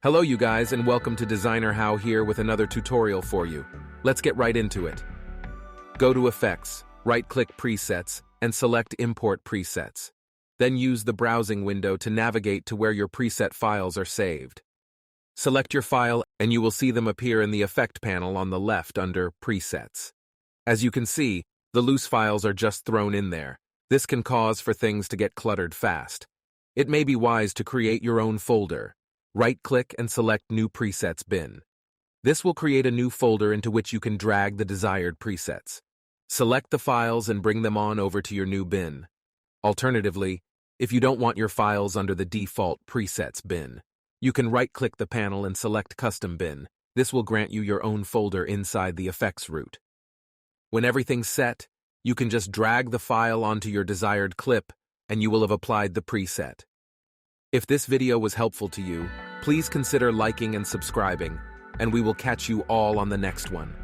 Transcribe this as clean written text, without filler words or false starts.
Hello you guys and welcome to Designer How here with another tutorial for you. Let's get right into it. Go to Effects, right-click Presets, and select Import Presets. Then use the browsing window to navigate to where your preset files are saved. Select your file and you will see them appear in the Effect panel on the left under Presets. As you can see, the loose files are just thrown in there. This can cause for things to get cluttered fast. It may be wise to create your own folder. Right-click and select New Presets bin. This will create a new folder into which you can drag the desired presets. Select the files and bring them on over to your new bin. Alternatively, if you don't want your files under the default Presets bin, you can right-click the panel and select Custom Bin. This will grant you your own folder inside the effects root. When everything's set, you can just drag the file onto your desired clip and you will have applied the preset. If this video was helpful to you, please consider liking and subscribing, and we will catch you all on the next one.